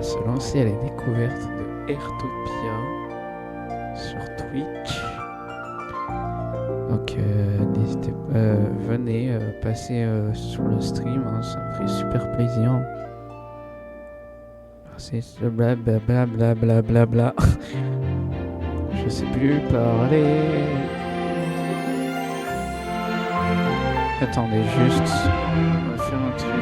va se lancer à la découverte de Airtopia sur Twitch. Donc n'hésitez pas, venez passer sur le stream, hein, ça me fait super plaisir. C'est ce blablabla. Je sais plus parler. Attendez juste, on va faire un truc.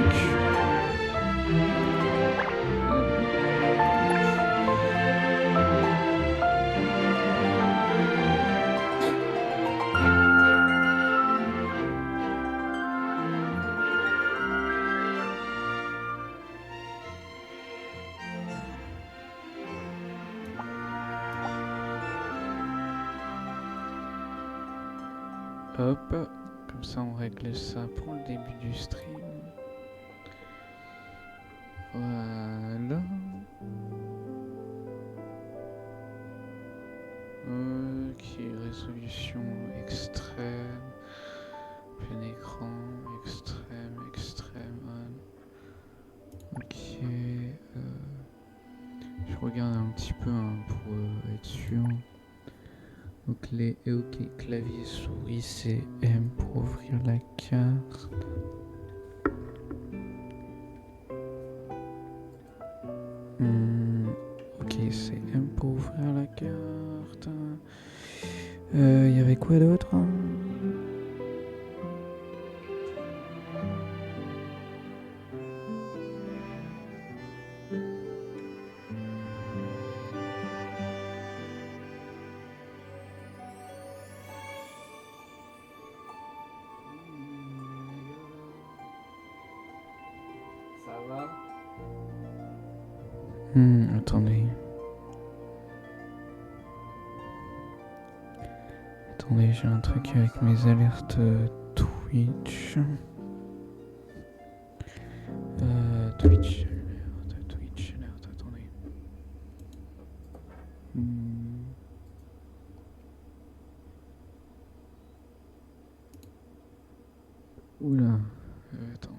Hop, comme ça on règle ça pour le début du stream. Voilà. Ok, résolution extrême, plein écran, extrême. Ok, je regarde un petit peu pour être sûr. Donc les OK clavier souris c'est M pour ouvrir la carte. Ok, c'est M pour ouvrir la carte. Il y avait quoi d'autre? Ça va? Attendez. Attendez, j'ai un truc avec mes alertes Twitch. Twitch alerte, attendez. Oula, attendez.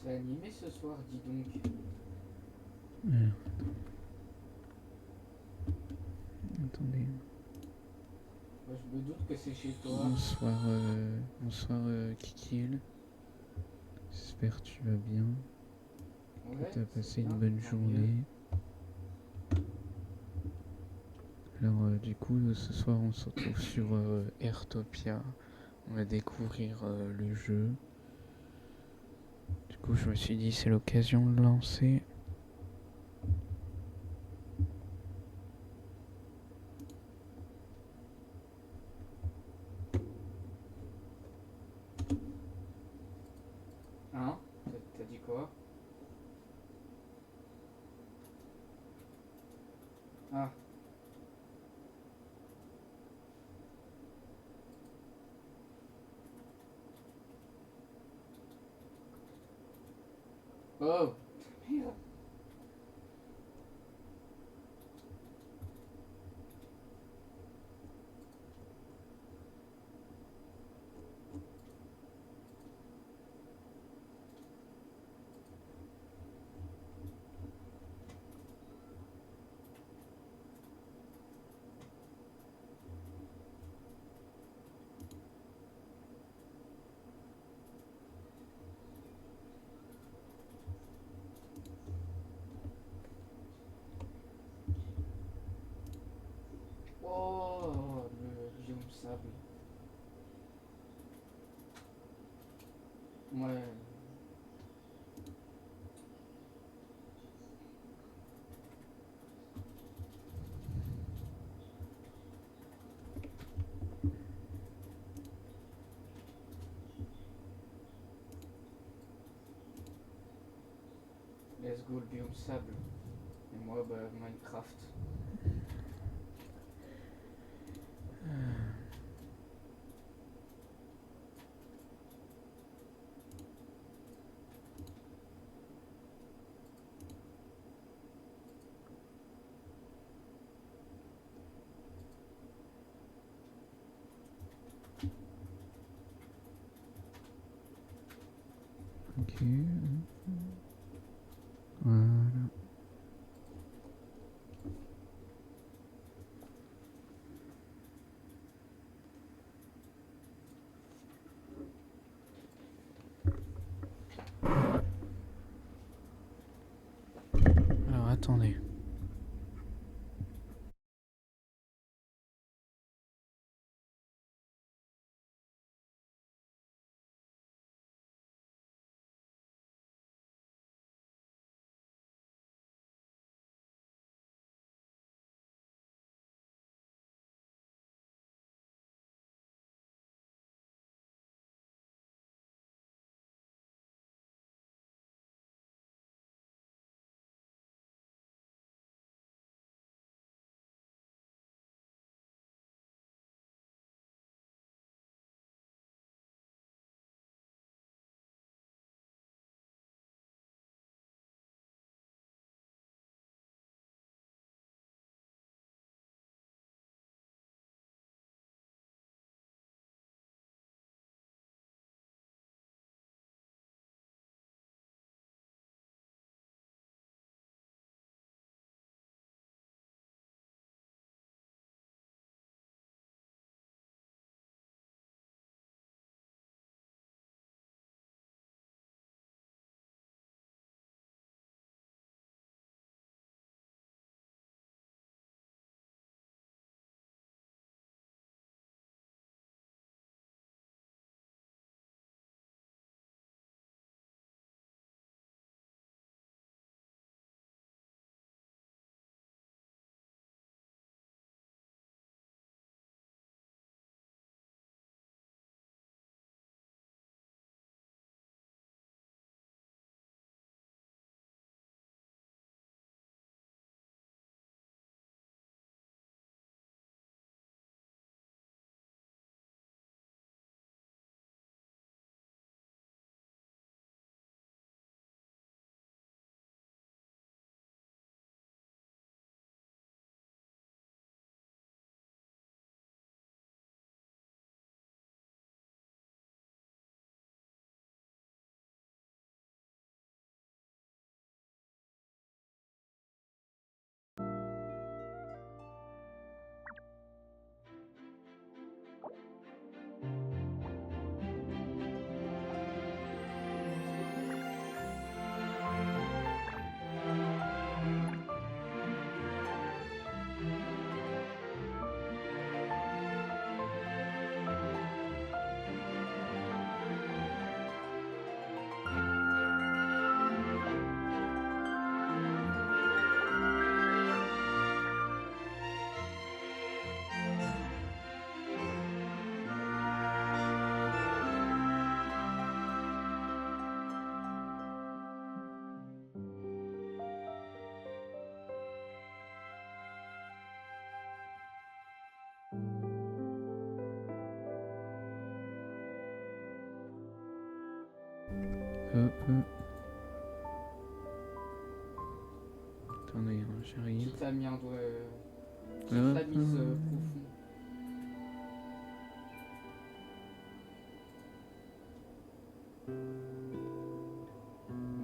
C'est animé ce soir, dis donc. Attendez. Moi, je me doute que c'est chez toi. Bonsoir Kikil. J'espère que tu vas bien. Ouais, Que tu as passé bien, une bonne tant journée. Alors du coup, ce soir on se retrouve sur Airtopia. On va découvrir le jeu. Du coup, je me suis dit c'est l'occasion de lancer. Hein? T'as dit quoi? Ah. Oh! Merde! Oh, le biome sable. Ouais. let's go le biome sable. Et moi, bah, Minecraft. Ok. Voilà. Alors attendez. Hop. Attendez, hein, j'arrive. Petite amiante, ouais. Petite Hop. Tamise profond.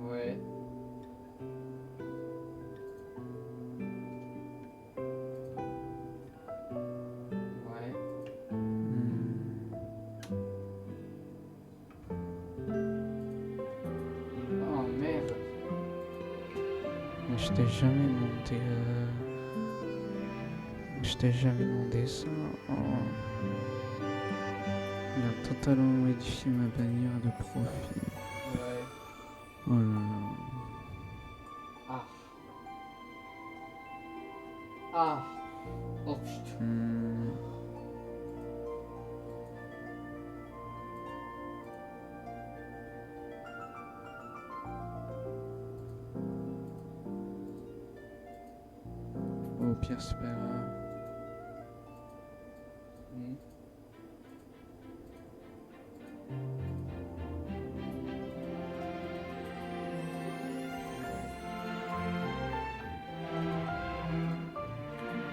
Ouais. Ouais. Oh merde. Mais je t'ai jamais demandé. Je t'ai jamais demandé ça. Oh. Il a totalement modifié ma bannière de profil. Ouais. Oh là là. Ah. Ah. Oh putain. au pire, c'est pas grave. Mhm.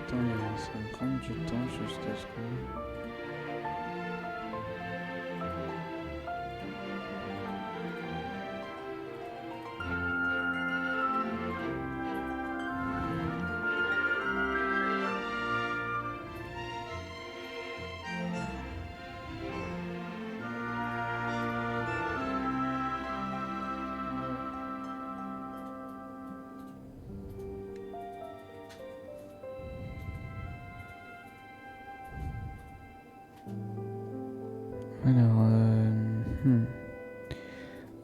Attends, mais ça va prendre du temps juste à ce que... Alors,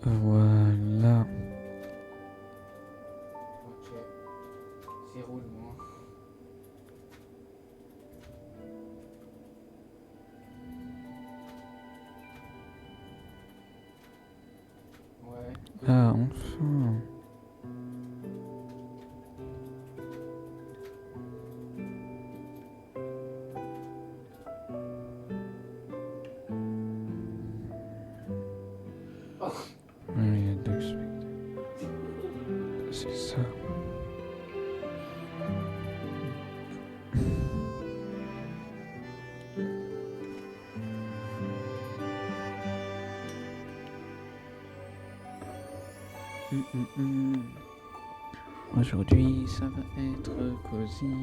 voilà. Ok. C'est roulement. Ouais. Ah, enfin. Oui, il y a deux spectacles. C'est ça. Aujourd'hui, ça va être cosy.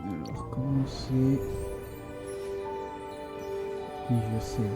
Alors, commencer. Oui, je sais.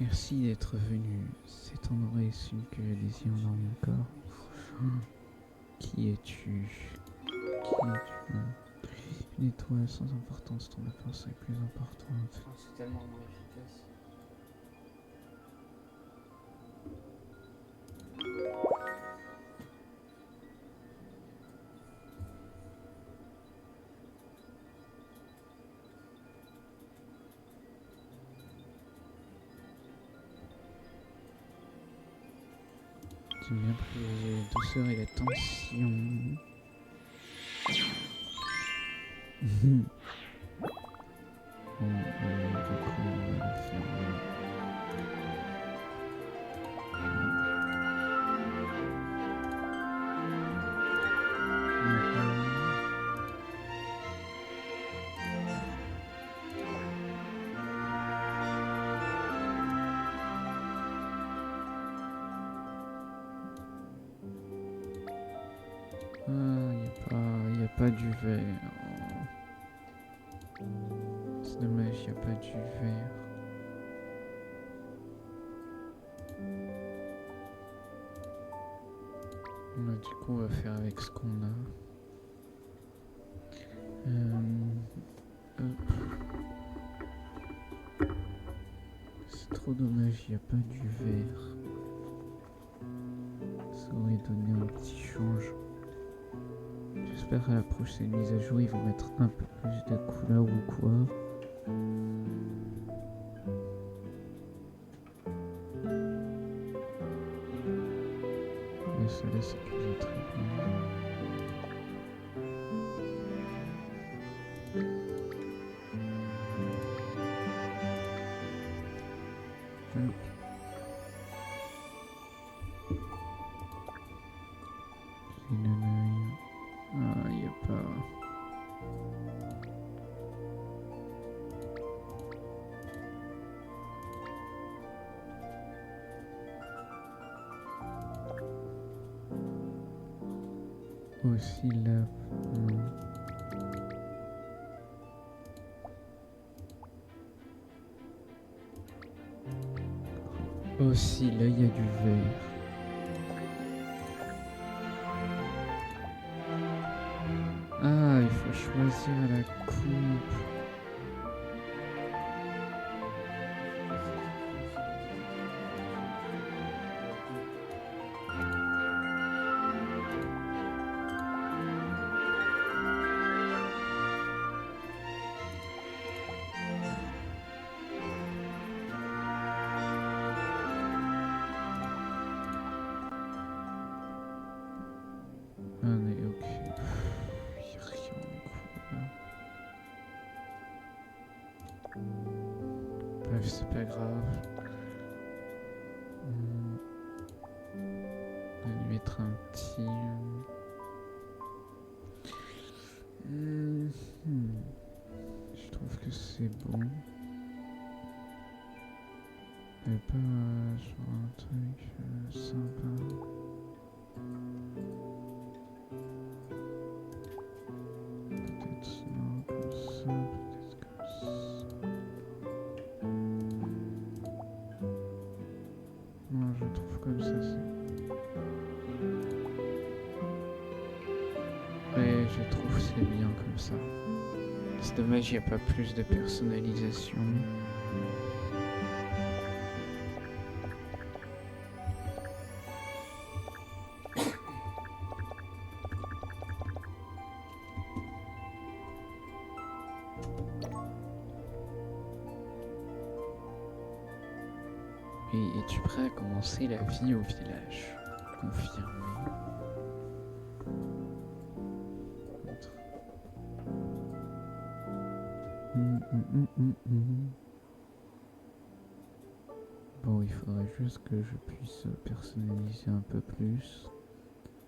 Merci d'être venu. Cet endroit est celui que je désire dans mon corps. Qui es-tu? Qui es-tu? Une étoile sans importance, ton absence est plus importante. Oh, c'est tellement moins efficace. J'aime bien privilégier la douceur et la tension. Bon, du coup, on va le faire. Ah, y a pas du verre. C'est dommage, y a pas du verre. Du coup, on va faire avec ce qu'on a. Hop. C'est trop dommage, il n'y a pas du vert. Ça aurait donné un petit change. J'espère à la prochaine mise à jour, ils vont mettre un peu plus de couleurs ou quoi. Mais ça là, c'est déjà très bien. J'ai une œil. Ah, il n'y a pas. Aussi là, non. Aussi là, il y a du vert. Ah, il faut choisir la coupe. Ah, mais ok. Il n'y a rien de cool là. Bref, c'est pas grave. On va lui mettre un petit. Je trouve que c'est bon. Il n'y a pas genre un truc sympa. Peut-être non, comme ça, peut-être comme ça. Non, je trouve comme ça, c'est. Ouais, je trouve c'est bien comme ça. C'est dommage, il n'y a pas plus de personnalisation. Et es-tu prêt à commencer la vie au village? Confirmé. Bon, il faudrait juste que je puisse personnaliser un peu plus,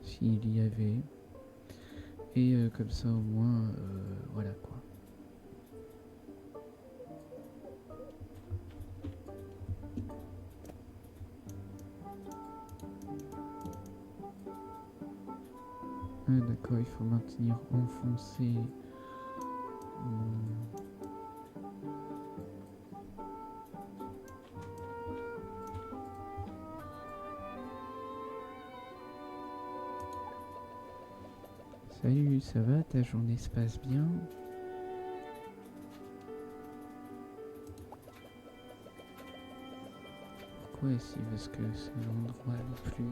s'il y avait. Et comme ça au moins, voilà quoi. Ah d'accord, il faut maintenir enfoncé. Salut, ça va? Ta journée se passe bien? Pourquoi est-ce parce que c'est l'endroit le plus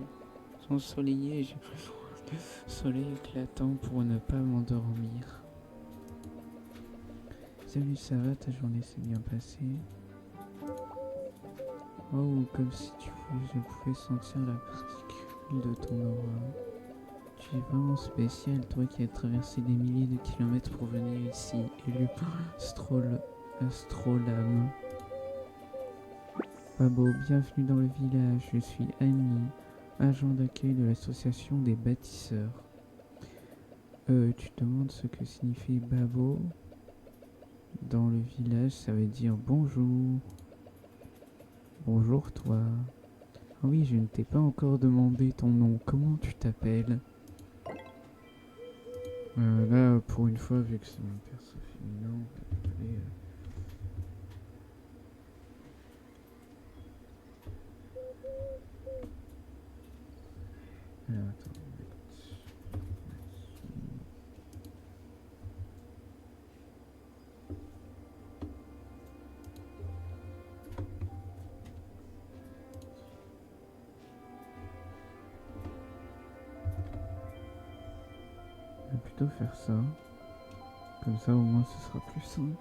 ensoleillé? J'ai besoin de soleil éclatant pour ne pas m'endormir. Salut, ça va? Ta journée s'est bien passée? Oh, comme si je pouvais sentir la particule de ton aura. Tu es vraiment spécial, toi qui as traversé des milliers de kilomètres pour venir ici, élu par Astrolam. Babo, bienvenue dans le village, je suis Annie, agent d'accueil de l'association des bâtisseurs. Tu te demandes ce que signifie Babo? Dans le village, ça veut dire bonjour. Bonjour toi. Ah oui, je ne t'ai pas encore demandé ton nom, comment tu t'appelles? Là, pour une fois, vu que c'est mon perso féminin, allez, alors, attends, on va mettre plutôt faire ça. Comme ça, au moins, ce sera plus simple.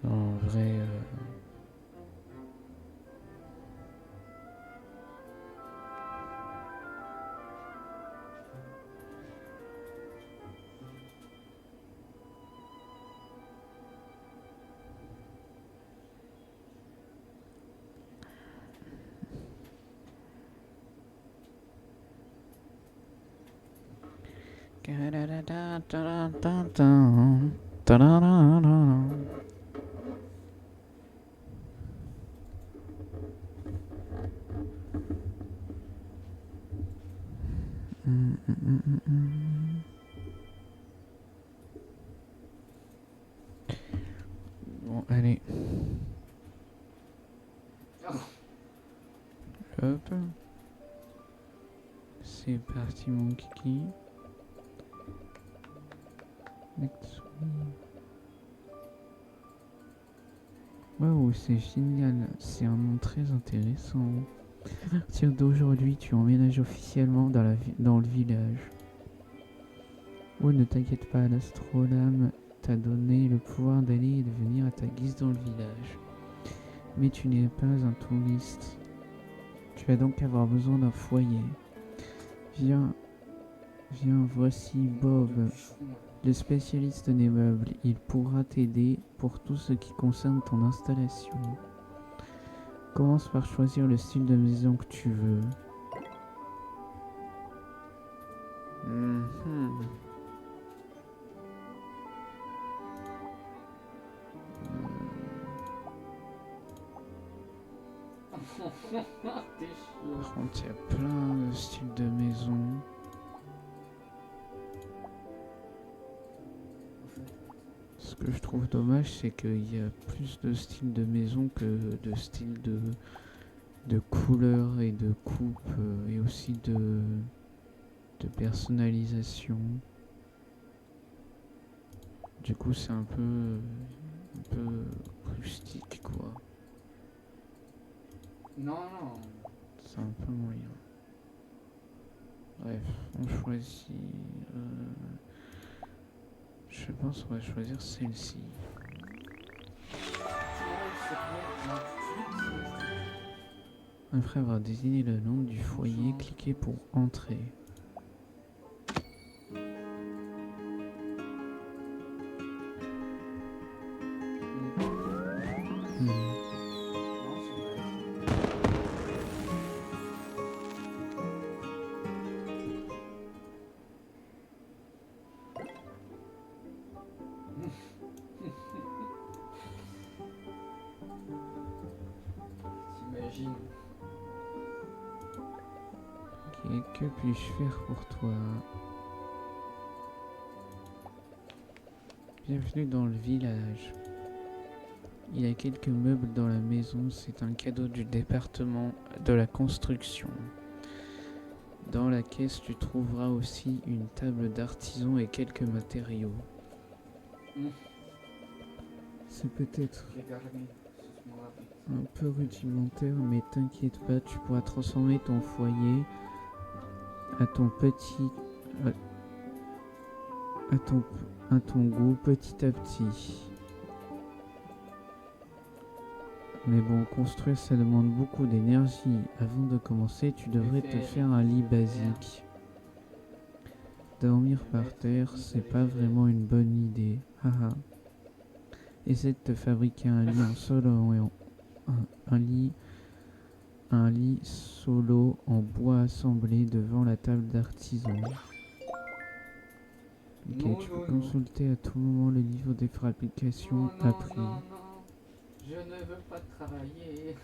En vrai, bon, allez. Hop. C'est parti, mon kiki. Waouh, c'est génial. C'est un nom très intéressant. À partir d'aujourd'hui, tu emménages officiellement dans le village. Oh, ne t'inquiète pas, l'astrolabe t'a donné le pouvoir d'aller et de venir à ta guise dans le village. Mais tu n'es pas un touriste. Tu vas donc avoir besoin d'un foyer. Viens, voici Bob, le spécialiste des meubles. Il pourra t'aider pour tout ce qui concerne ton installation. Commence par choisir le style de maison que tu veux. Par contre, il y a plein de styles de maison. Ce que je trouve dommage, c'est qu'il y a plus de styles de maison que de styles de couleurs et de coupe et aussi de personnalisation. Du coup, c'est un peu rustique, quoi. Non. C'est un peu moyen. Bref, on choisit... je pense qu'on va choisir celle-ci. Après avoir désigné le nom du foyer, cliquez pour entrer. T'imagines. Ok, que puis-je faire pour toi? Bienvenue dans le village. Il y a quelques meubles dans la maison, c'est un cadeau du département de la construction. Dans la caisse, tu trouveras aussi une table d'artisan et quelques matériaux. C'est peut-être un peu rudimentaire, mais t'inquiète pas, tu pourras transformer ton foyer à ton goût petit à petit. Mais bon, construire ça demande beaucoup d'énergie. Avant de commencer, tu devrais te faire un lit basique. Dormir par terre, c'est pas vraiment une bonne idée. Haha. Essaie de te fabriquer un lit en solo et un lit solo en bois assemblé devant la table d'artisan. Ok, tu peux consulter à tout moment le niveau des fabrications appris. Je ne veux pas travailler.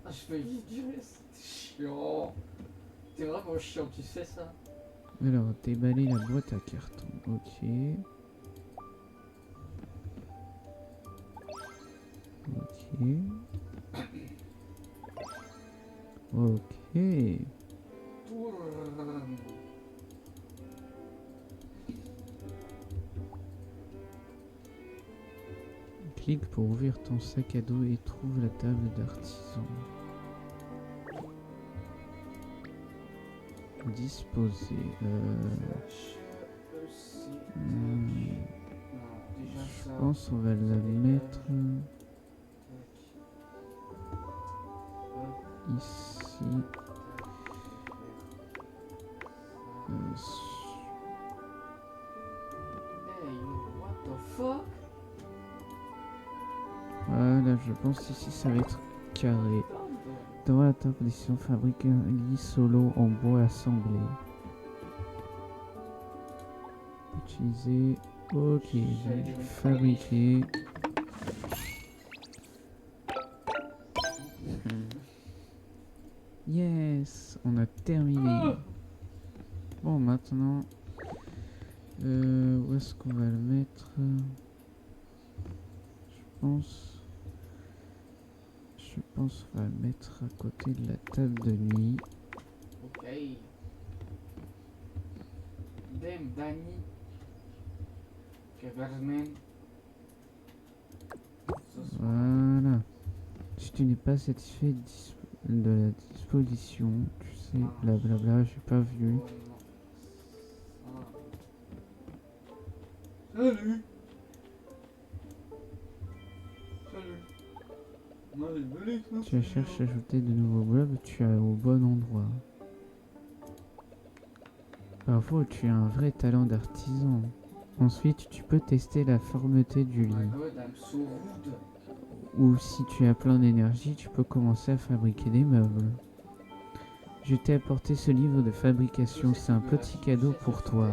Ah, je peux y durer, c'est chiant. T'es vraiment chiant, tu sais ça? Alors, déballer la boîte à carton. Ok. Ok. Ok. Clique pour ouvrir ton sac à dos et trouve la table d'artisan. Disposer. Non, déjà Je ça. pense on va la mettre ici. Hey, yo, what the fuck? Voilà, je pense ici ça va être carré. Dans la table d'édition, fabrique un lit solo en bois assemblé. Utiliser. Ok, fabriquer. Yes, on a terminé. Bon, maintenant, où est-ce qu'on va le mettre? Je pense qu'on va le mettre à côté de la table de nuit. Ok. Damn, Danny. Keverman. Voilà. Si tu n'es pas satisfait de la disposition, tu sais, blablabla, j'ai pas vu. Oh non. Salut. Tu cherches à ajouter de nouveaux blocs, tu es au bon endroit. Parfois, tu as un vrai talent d'artisan. Ensuite, tu peux tester la fermeté du lit. Ou si tu as plein d'énergie, tu peux commencer à fabriquer des meubles. Je t'ai apporté ce livre de fabrication, c'est un petit cadeau pour toi.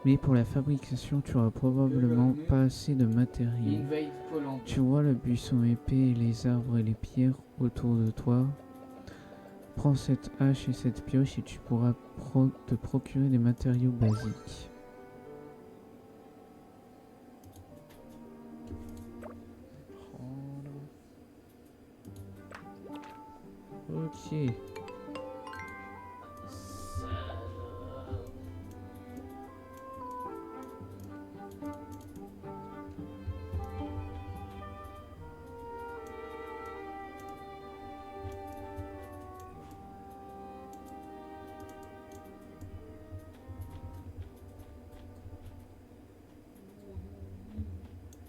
Mais pour la fabrication, tu auras probablement pas assez de matériaux. Tu vois le buisson épais et les arbres et les pierres autour de toi. Prends cette hache et cette pioche et tu pourras te procurer des matériaux basiques. Ok.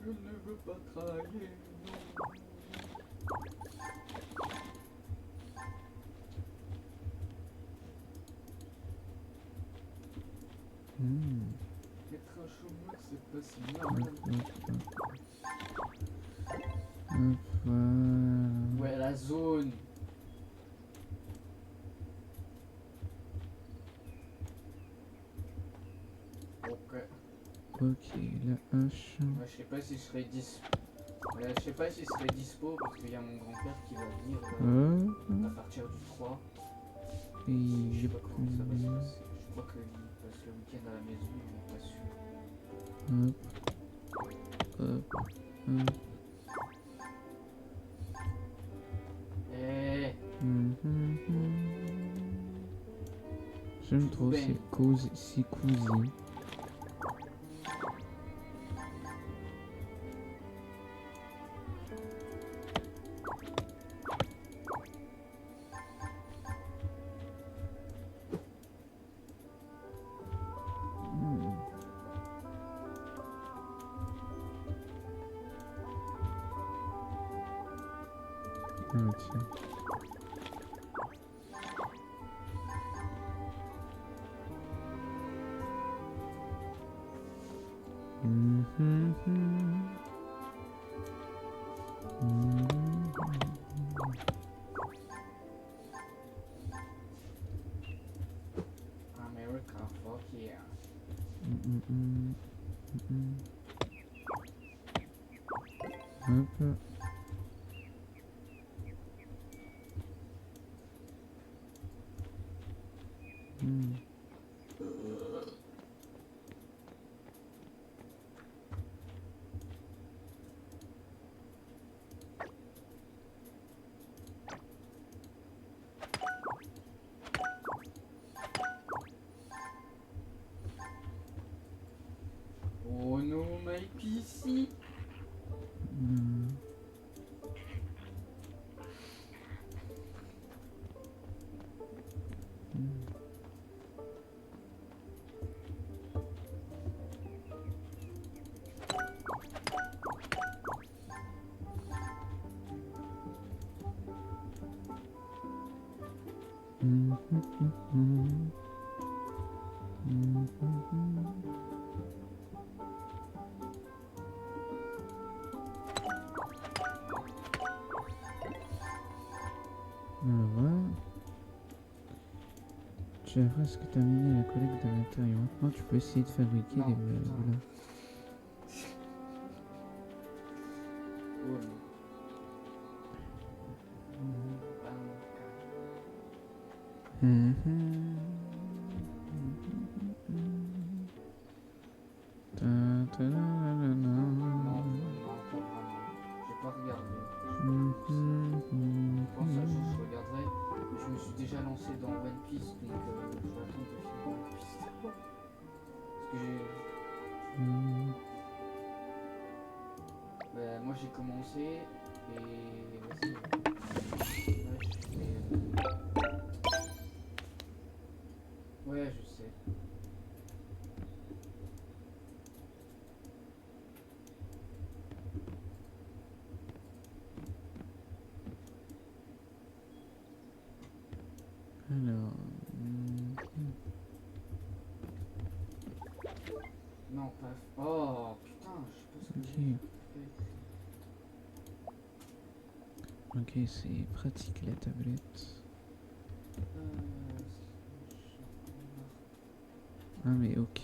Je ne veux pas travailler. Être un chômeur, c'est pas si mal. Ouais, la zone. Ok. Ok, la hache. Ouais, je sais pas si je serai dispo parce qu'il y a mon grand-père qui va venir à partir du 3. Et Je sais pas comment ça va se passer. Je crois qu'il passe le week-end à la maison, mais pas sûr. Eh. J'aime trop ces causes si cosy. Tiens. Hop. Hmm. Oh non, my PC. Hmm. Hmm. Hmm, hmm, hmm, hmm. Hmm, hmm, hmm. Voilà. Tu as presque terminé la collecte de matériaux. Maintenant, tu peux essayer de fabriquer Non, des putain. meubles. Oh non. Mhm. Ta ta la la la la. Non, pas vraiment. J'ai pas regardé. Je pense à jour, je regarderai. Je me suis déjà lancé dans One Piece, donc je vais attendre de finir One Piece d'abord. Parce que moi j'ai commencé et vas-y. Là, je fais. Ouais, je sais. Alors. Non, pas. Oh putain, je sais pas ce que Ok. j'ai fait. Ok, c'est pratique la tablette. Ah mais ok.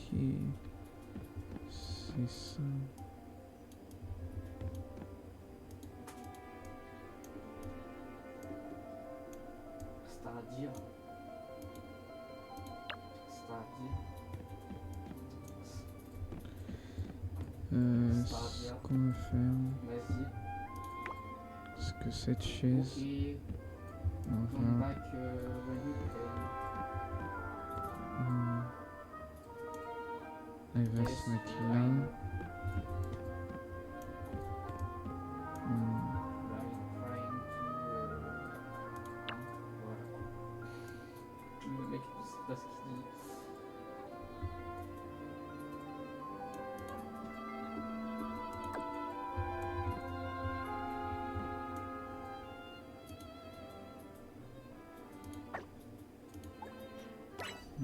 C'est ça. C'est à dire. C'est à dire. Ce qu'on va faire. Vas-y. Est-ce que cette chaise. Ok. On Come va. back when you Hmm, elle va can. se mettre I là. know. Hmm, I'm trying to. Voilà. Le mec, je sais pas ce qu'il dit.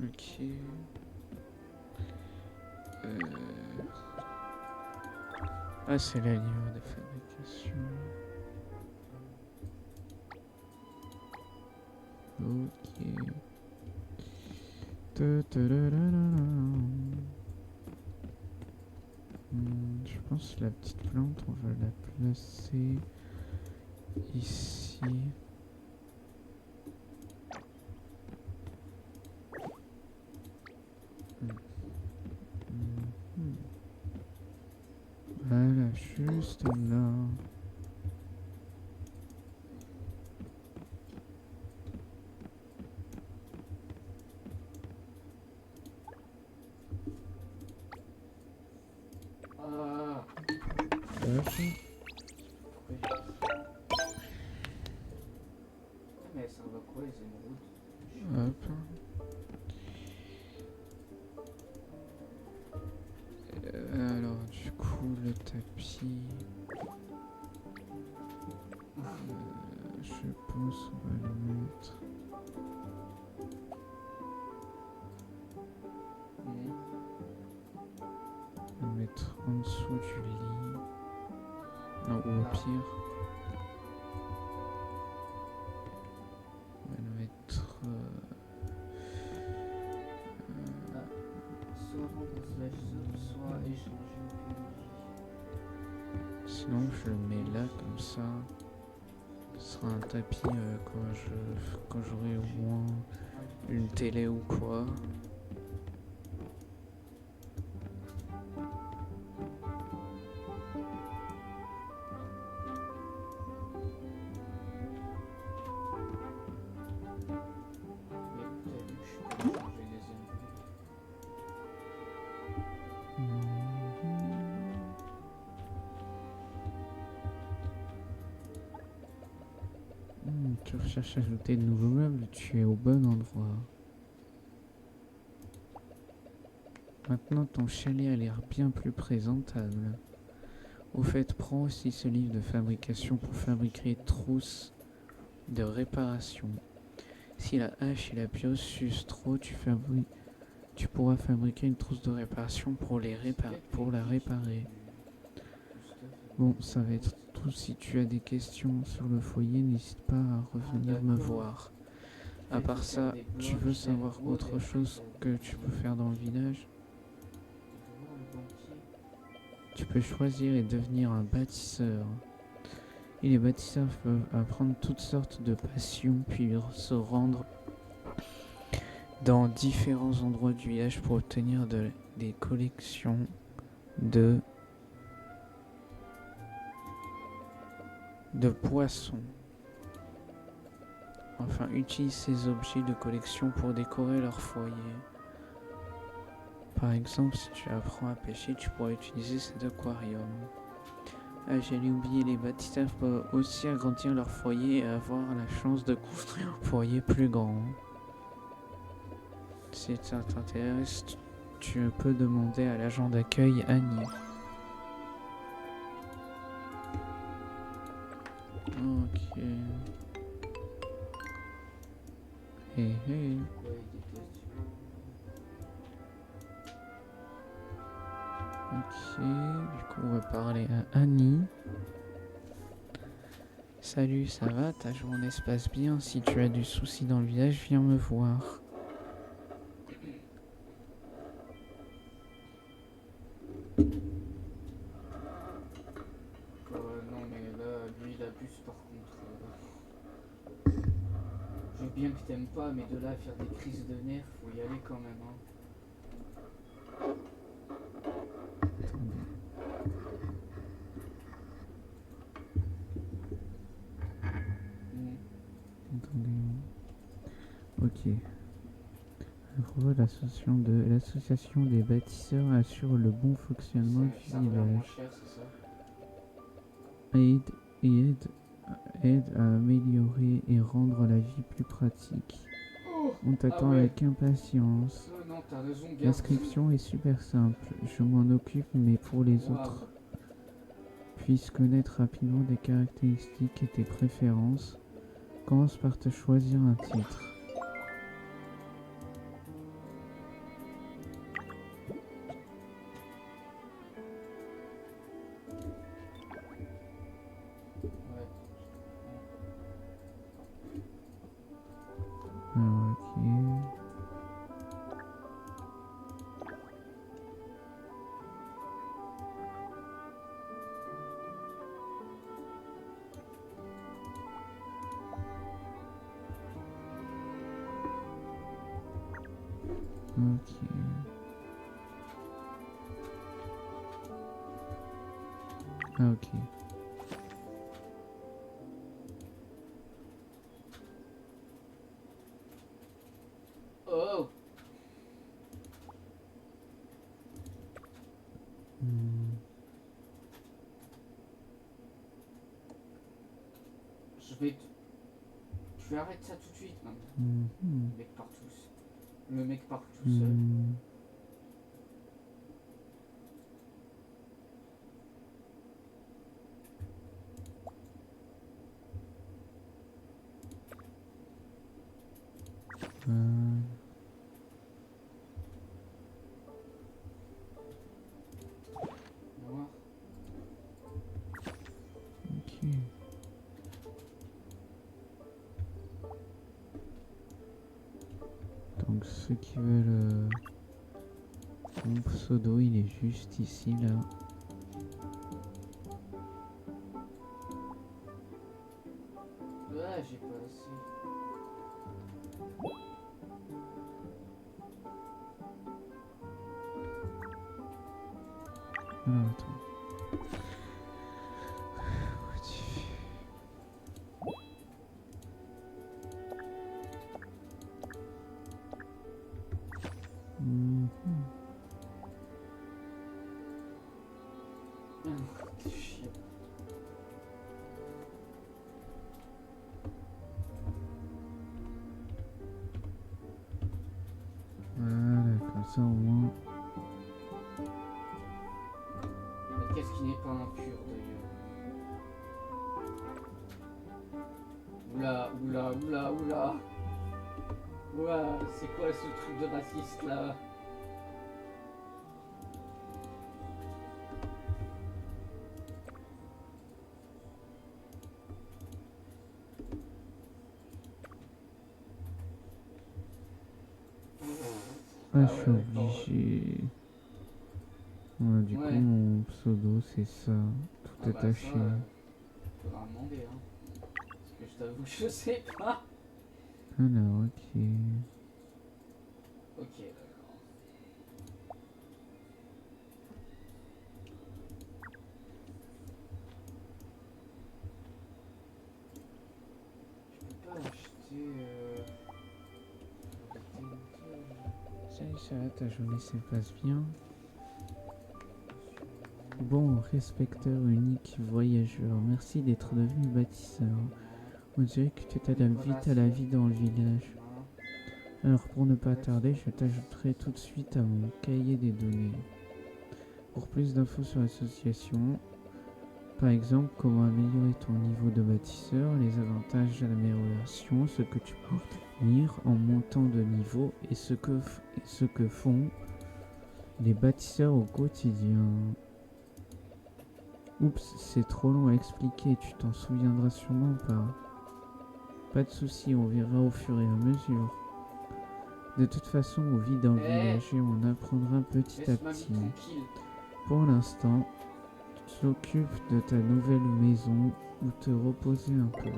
ok. Ah, c'est la livre de fabrication. Ok. Je pense que la petite plante, on va la placer ici. Voilà, juste là. Ah, Hop. pourquoi j'ai fait ça? Mais ça va quoi les émeraudes? Hop. Alors, du coup, le tapis. Je pense on va le mettre. On va le mettre en dessous du lit. Non, ou au pire. On va le mettre. Soit rendre slash sub, soit échanger au PNJ. sinon je le mets là comme ça. Ce sera un tapis quand j'aurai au moins une télé ou quoi. Tu recherches à ajouter de nouveaux meubles, tu es au bon endroit. Maintenant ton chalet a l'air bien plus présentable. Au fait, prends aussi ce livre de fabrication pour fabriquer trousses de réparation. Si la hache et la pioche s'usent trop, tu pourras fabriquer une trousse de réparation pour la réparer. Bon, ça va être tout. Si tu as des questions sur le foyer, n'hésite pas à revenir me voir. À part ça, tu veux savoir autre chose que tu peux faire dans le village? Tu peux choisir et devenir un bâtisseur. Et les bâtisseurs peuvent apprendre toutes sortes de passions, puis se rendre dans différents endroits du village pour obtenir des collections de poissons. Enfin, utilise ces objets de collection pour décorer leur foyer. Par exemple, si tu apprends à pêcher, tu pourras utiliser cet aquarium. Ah, j'allais oublier, les bâtisseurs peuvent aussi agrandir leur foyer et avoir la chance de construire un foyer plus grand. Si ça t'intéresse, tu peux demander à l'agent d'accueil Annie. Ok. Hey, hey. Ok, du coup on va parler à Annie. Salut, ça va? Ta journée se passe bien? Si tu as du souci dans le village, viens me voir. Non mais là, lui il abuse par contre. Je veux bien que t'aimes pas, mais de là à faire des crises de nerfs, faut y aller quand même. Hein. Attendez. Ok. L'association des bâtisseurs assure le bon fonctionnement du village. Aide à améliorer et rendre la vie plus pratique. On t'attend avec impatience. Non, t'as raison, garde. L'inscription est super simple. Je m'en occupe, mais pour les autres, puissent connaître rapidement des caractéristiques et tes préférences, commence par te choisir un titre. Alors, ok. Ok. Ah, ok. Oh. Je vais arrêter ça tout de suite maintenant. Le mec part tout seul. Noir. Ok. Donc ceux qui veulent mon pseudo, il est juste ici là. Ouais, j'ai pas assez. Alors, attends. Où tu- Mhm. T'es chiant. Voilà, comme ça au moins. Mais qu'est-ce qui n'est pas impur d'ailleurs? Oula, oula, oula, oula. Ouah, c'est quoi ce truc de raciste là? Ah, Ah je suis ouais, d'accord. obligé. Ouais, du coup, Ouais. mon pseudo, c'est ça. Tout Ah bah ça, attaché. faudra demander hein. Parce que je t'avoue que je sais pas. Alors, ok. Ok, d'accord. Je peux pas acheter Salut, ça va, ta journée se passe bien? Bon, respecteur unique voyageur, merci d'être devenu bâtisseur. On dirait que tu t'adaptes vite à la vie dans le village. Alors pour ne pas tarder, je t'ajouterai tout de suite à mon cahier des données. Pour plus d'infos sur l'association, par exemple comment améliorer ton niveau de bâtisseur, les avantages de l'amélioration, ce que tu peux obtenir en montant de niveau et ce que font les bâtisseurs au quotidien. Oups, c'est trop long à expliquer, tu t'en souviendras sûrement pas. Pas de soucis, on verra au fur et à mesure. De toute façon, on vit dans le village et on apprendra petit à laisse ma vie petit. tranquille. Pour l'instant, tu t'occupes de ta nouvelle maison ou te reposer un peu.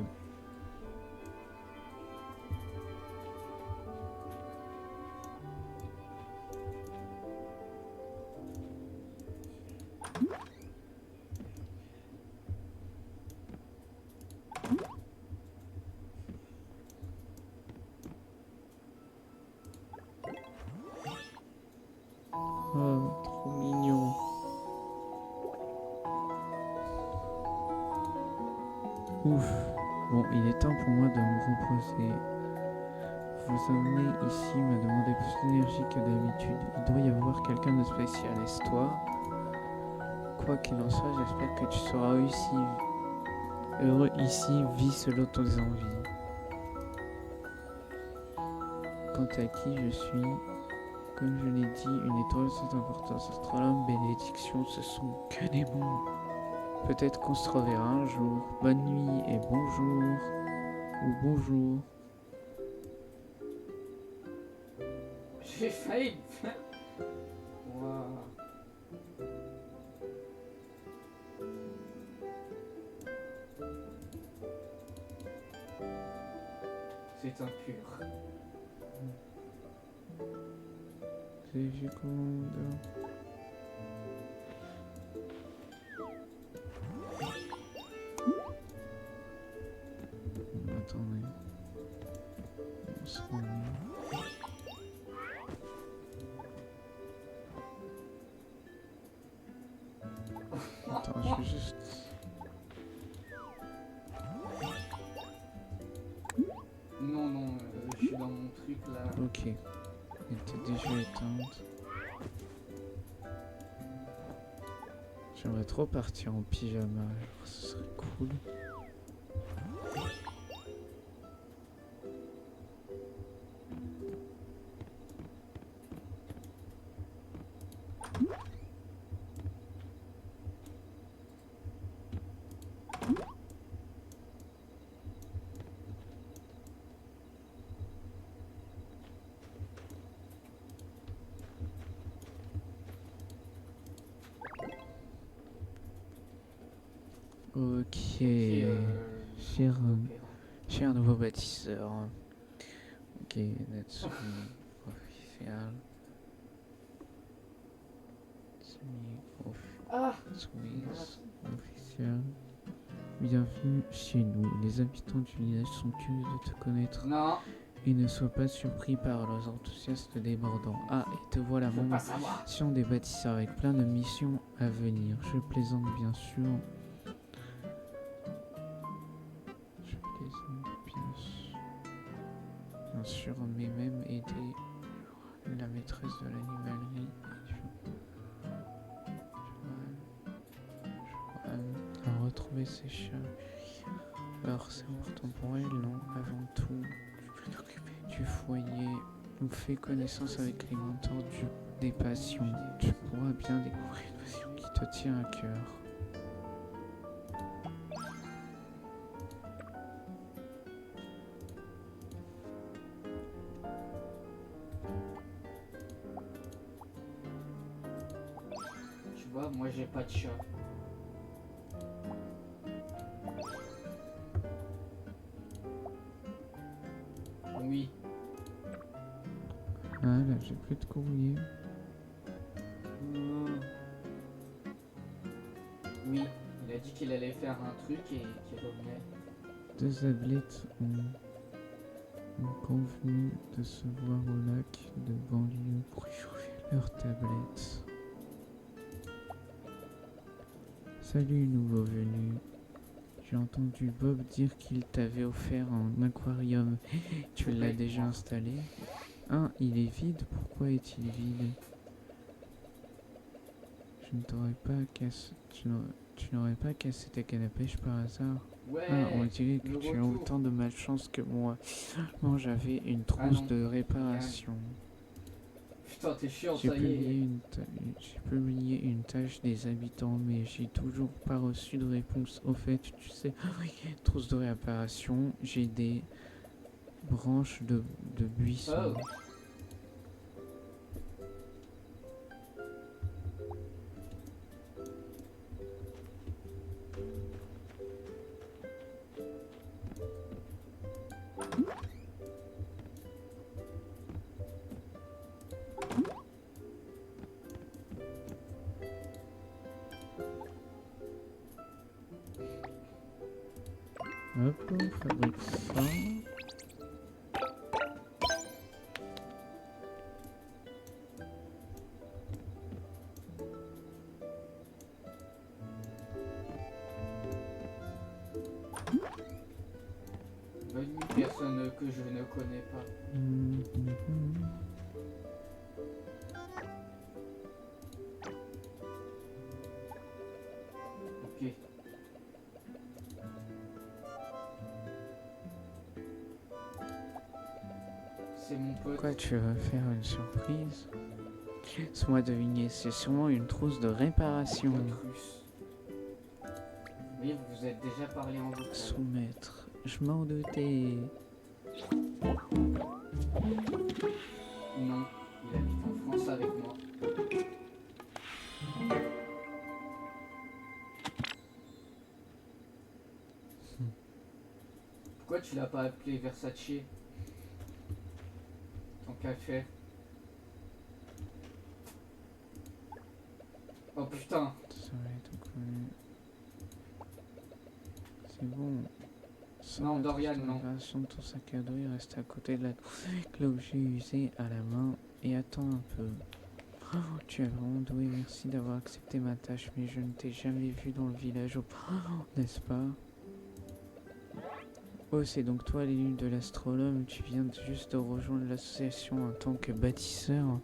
Oh, trop mignon. Ouf. Bon, il est temps pour moi de me reposer. Vous amener ici m'a demandé plus d'énergie que d'habitude. Il doit y avoir quelqu'un de spécial, est-ce toi? Quoi qu'il en soit, j'espère que tu seras heureux ici, vis selon tes envies. Quant à qui je suis, comme je l'ai dit, une étoile sans importance. Astronome, bénédiction, ce sont que des mots. Peut-être qu'on se reverra un jour. Bonne nuit et bonjour. Ou bonjour. J'ai failli me faire. Waouh. C'est impur. C'est seconde. Attendez. On se remet. Attends, je vais juste... Non, non, je suis dans mon truc là. Ok. Elle était déjà éteinte. J'aimerais trop partir en pyjama. Genre, ce serait cool. Ok. Ok, Cher, opéra. J'ai un nouveau bâtisseur. Ok, Natsumi officiel. Ah, Officiel. Bienvenue chez nous. Les habitants du village sont curieux de te connaître non, et ne sois pas surpris par leurs enthousiastes débordants. Ah, et te voilà je veux mon pas savoir. mission des bâtisseurs avec plein de missions à venir. Je plaisante bien sûr. Je plaisante bien sûr, mais même aider la maîtresse de l'animalerie. À retrouver ses chats. Alors c'est important pour elle, non? Avant tout, tu peux t'occuper du foyer. On fait connaissance avec les mentors des passions. Tu pourras bien découvrir une passion qui te tient à cœur. Tu vois, moi j'ai pas de chat. Oui. Ah là, j'ai plus de courrier. Oui, il a dit qu'il allait faire un truc et qu'il revenait. Deux athlètes ont convenu de se voir au lac de banlieue pour échauffer leurs tablettes. Salut nouveau venu. J'ai entendu Bob dire qu'il t'avait offert un aquarium. Tu l'as déjà installé? Ah, il est vide? Pourquoi est-il vide? Je ne t'aurais pas cassé... Tu n'aurais pas cassé ta canne à pêche par hasard? Ouais, Ah, on dirait que le tu as retour. autant de malchance que moi. Moi, j'avais une trousse non. de réparation. Putain, t'es chiant, J'ai ça y est. publié une tâche des habitants, mais j'ai toujours pas reçu de réponse. Au fait, tu sais, trousse de réparation, j'ai des branches de buisson. Oh. Hop, on fabrique ça. Bonne nuit, personne que je ne connais pas. Ok. C'est mon pote. Quoi, tu veux faire une surprise? Laisse-moi deviner, c'est sûrement une trousse de réparation. Pote russe. Oui, vous vous êtes déjà parlé en vocal. Soumettre, je m'en doutais. Non, il habite en France avec moi. Pourquoi tu l'as pas appelé Versace? Tant qu'à faire. Oh putain. Ça va être connu. C'est bon. Non, Dorian, non. De ton sac à dos, il reste à côté de la avec l'objet usé à la main et attends un peu. Oh, tu es vraiment doué, merci d'avoir accepté ma tâche, mais je ne t'ai jamais vu dans le village auparavant, n'est-ce pas? Oh, c'est donc toi l'élu de l'astronome, tu viens juste de rejoindre l'association en tant que bâtisseur.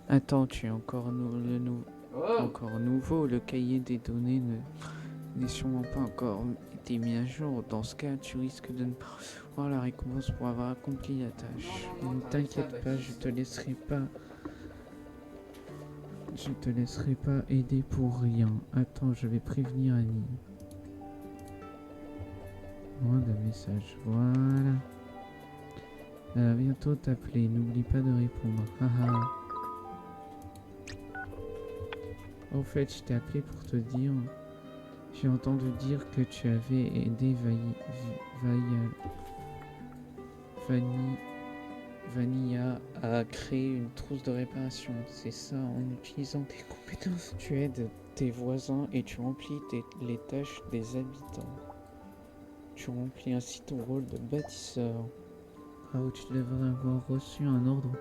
Attends, tu es encore, encore nouveau, le cahier des données n'est sûrement pas encore été mis à jour. Dans ce cas, tu risques de ne pas recevoir la récompense pour avoir accompli la tâche. Ne t'inquiète pas, je te laisserai pas aider pour rien. Attends, je vais prévenir Annie. Moins de messages, voilà. Elle va bientôt t'appeler, n'oublie pas de répondre. Haha. Au fait, je t'ai appelé pour te dire... J'ai entendu dire que tu avais aidé Vanilla a créé une trousse de réparation. C'est ça, en utilisant tes compétences, tu aides tes voisins et tu remplis les tâches des habitants. Tu remplis ainsi ton rôle de bâtisseur. Rao, tu devrais avoir reçu un ordre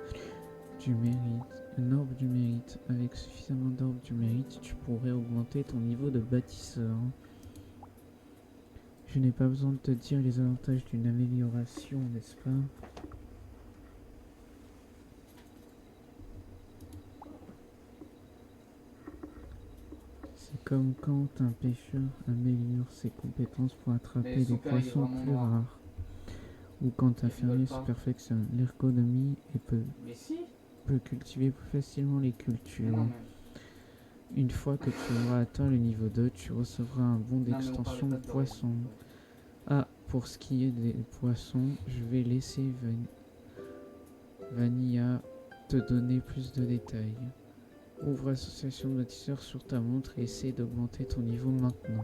du mérite. Un orbe du mérite. Avec suffisamment d'orbes du mérite, tu pourrais augmenter ton niveau de bâtisseur. Je n'ai pas besoin de te dire les avantages d'une amélioration, n'est-ce pas? C'est comme quand un pêcheur améliore ses compétences pour attraper Mais son des père, il est poissons vraiment plus noir. rares. Ou quand un Il fermier rigole se pas. perfectionne l'ergonomie et peut Mais si. cultiver plus facilement les Mais cultures. non, mais. Une fois que tu auras atteint le niveau 2, tu recevras un bon Non, mais on d'extension de parlait pas de poissons. Dorian. Ah, pour ce qui est des poissons, je vais laisser Vanilla te donner plus de détails. Ouvre l'association de bâtisseurs sur ta montre et essaie d'augmenter ton niveau maintenant.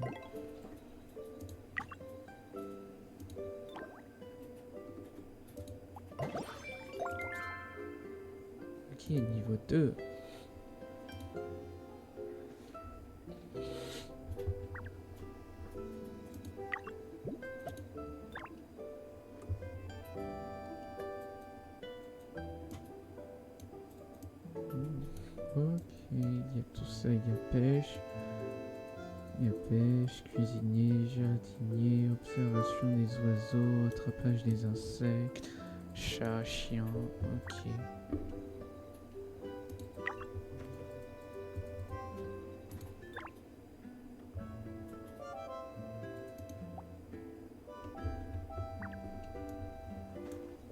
Ok, niveau 2. Ok, il y a tout ça, il y a pêche. Il y a pêche, cuisinier, jardinier, observation des oiseaux, attrapage des insectes, chat, chien, ok.